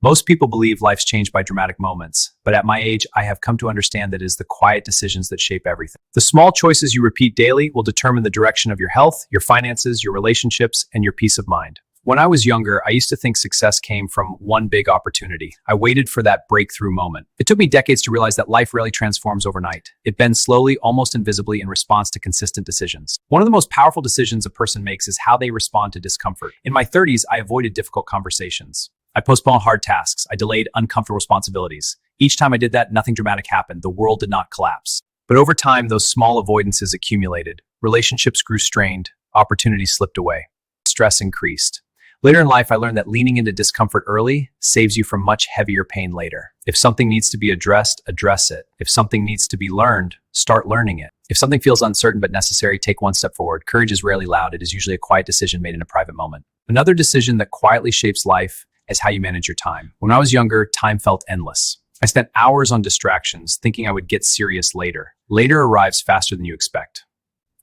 Most people believe life's changed by dramatic moments, but at my age, I have come to understand that it is the quiet decisions that shape everything. The small choices you repeat daily will determine the direction of your health, your finances, your relationships, and your peace of mind. When I was younger, I used to think success came from one big opportunity. I waited for that breakthrough moment. It took me decades to realize that life rarely transforms overnight. It bends slowly, almost invisibly, in response to consistent decisions. One of the most powerful decisions a person makes is how they respond to discomfort. In my 30s, I avoided difficult conversations. I postponed hard tasks. I delayed uncomfortable responsibilities. Each time I did that, nothing dramatic happened. The world did not collapse. But over time, those small avoidances accumulated. Relationships grew strained. Opportunities slipped away. Stress increased. Later in life, I learned that leaning into discomfort early saves you from much heavier pain later. If something needs to be addressed, address it. If something needs to be learned, start learning it. If something feels uncertain but necessary, take one step forward. Courage is rarely loud. It is usually a quiet decision made in a private moment. Another decision that quietly shapes life is how you manage your time. When I was younger, time felt endless. I spent hours on distractions, thinking I would get serious later. Later arrives faster than you expect.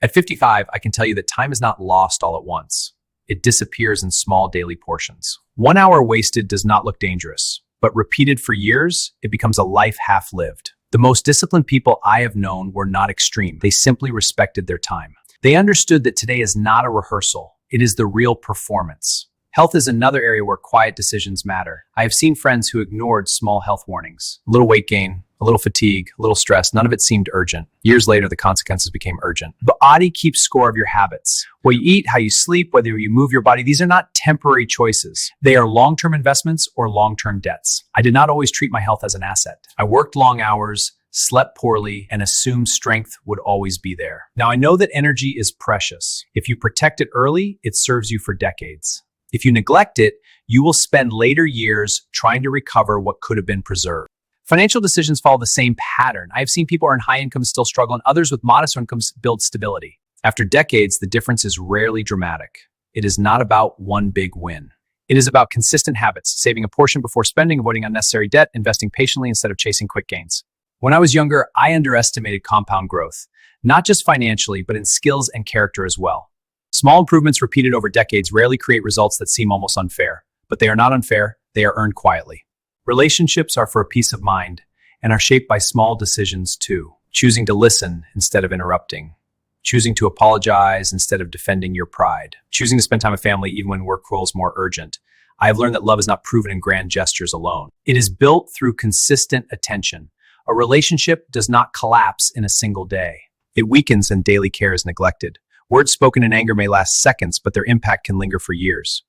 At 55, I can tell you that time is not lost all at once. It disappears in small daily portions. 1 hour wasted does not look dangerous, but repeated for years, it becomes a life half lived. The most disciplined people I have known were not extreme. They simply respected their time. They understood that today is not a rehearsal. It is the real performance. Health is another area where quiet decisions matter. I have seen friends who ignored small health warnings. A little weight gain, a little fatigue, a little stress, none of it seemed urgent. Years later, the consequences became urgent. The body keeps score of your habits. What you eat, how you sleep, whether you move your body, these are not temporary choices. They are long-term investments or long-term debts. I did not always treat my health as an asset. I worked long hours, slept poorly, and assumed strength would always be there. Now, I know that energy is precious. If you protect it early, it serves you for decades. If you neglect it, you will spend later years trying to recover what could have been preserved. Financial decisions follow the same pattern. I have seen people earn high incomes still struggle, and others with modest incomes build stability. After decades, the difference is rarely dramatic. It is not about one big win. It is about consistent habits, saving a portion before spending, avoiding unnecessary debt, investing patiently instead of chasing quick gains. When I was younger, I underestimated compound growth, not just financially, but in skills and character as well. Small improvements repeated over decades rarely create results that seem almost unfair, but they are not unfair, they are earned quietly. Relationships are for a peace of mind and are shaped by small decisions too. Choosing to listen instead of interrupting. Choosing to apologize instead of defending your pride. Choosing to spend time with family even when work feels more urgent. I have learned that love is not proven in grand gestures alone. It is built through consistent attention. A relationship does not collapse in a single day. It weakens and daily care is neglected. Words spoken in anger may last seconds, but their impact can linger for years.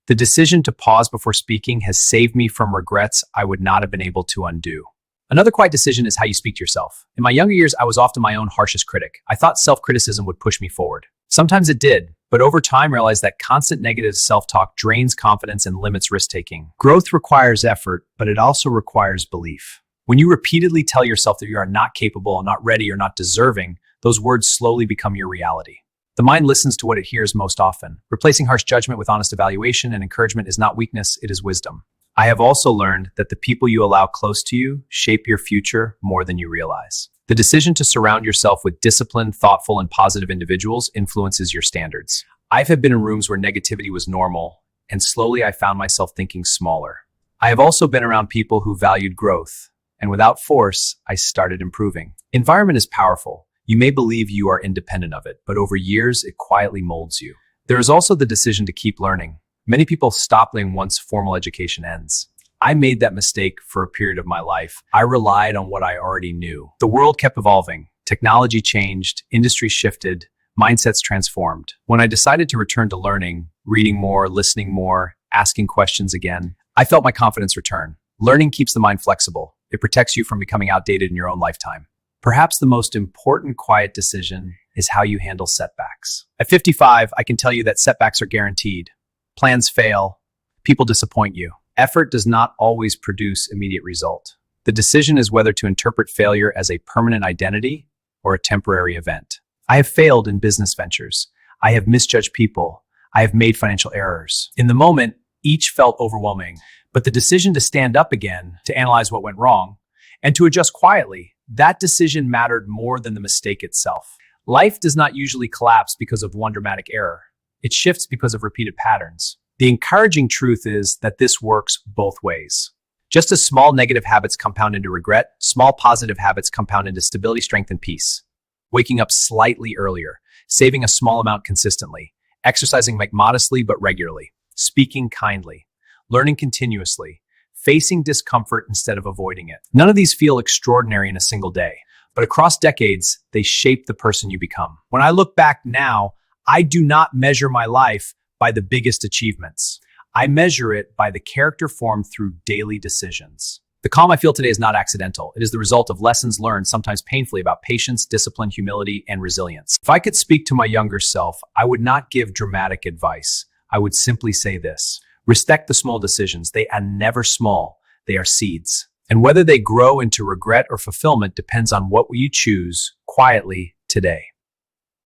The decision to pause before speaking has saved me from regrets I would not have been able to undo. Another quiet decision is how you speak to yourself. In my younger years, I was often my own harshest critic. I thought self-criticism would push me forward. Sometimes it did, but over time I realized that constant negative self-talk drains confidence and limits risk-taking. Growth requires effort, but it also requires belief. When you repeatedly tell yourself that you are not capable, not ready, or not deserving, those words slowly become your reality. The mind listens to what it hears most often. Replacing harsh judgment with honest evaluation and encouragement is not weakness, it is wisdom. I have also learned that the people you allow close to you shape your future more than you realize. The decision to surround yourself with disciplined, thoughtful, and positive individuals influences your standards. I have been in rooms where negativity was normal, and slowly I found myself thinking smaller. I have also been around people who valued growth, and without force, I started improving. Environment is powerful. You may believe you are independent of it, but over years, it quietly molds you. There is also the decision to keep learning. Many people stop learning once formal education ends. I made that mistake for a period of my life. I relied on what I already knew. The world kept evolving. Technology changed, industry shifted, mindsets transformed. When I decided to return to learning, reading more, listening more, asking questions again, I felt my confidence return. Learning keeps the mind flexible. It protects you from becoming outdated in your own lifetime. Perhaps the most important quiet decision is how you handle setbacks. At 55, I can tell you that setbacks are guaranteed. Plans fail. People disappoint you. Effort does not always produce immediate result. The decision is whether to interpret failure as a permanent identity or a temporary event. I have failed in business ventures. I have misjudged people. I have made financial errors. In the moment, each felt overwhelming, but the decision to stand up again, to analyze what went wrong, and to adjust quietly, that decision mattered more than the mistake itself. Life does not usually collapse because of one dramatic error. It shifts because of repeated patterns. The encouraging truth is that this works both ways. Just as small negative habits compound into regret, small positive habits compound into stability, strength, and peace. Waking up slightly earlier, saving a small amount consistently, exercising modestly but regularly, speaking kindly, learning continuously, facing discomfort instead of avoiding it. None of these feel extraordinary in a single day, but across decades, they shape the person you become. When I look back now, I do not measure my life by the biggest achievements. I measure it by the character formed through daily decisions. The calm I feel today is not accidental. It is the result of lessons learned, sometimes painfully, about patience, discipline, humility, and resilience. If I could speak to my younger self, I would not give dramatic advice. I would simply say this: respect the small decisions. They are never small. They are seeds. And whether they grow into regret or fulfillment depends on what you choose quietly today.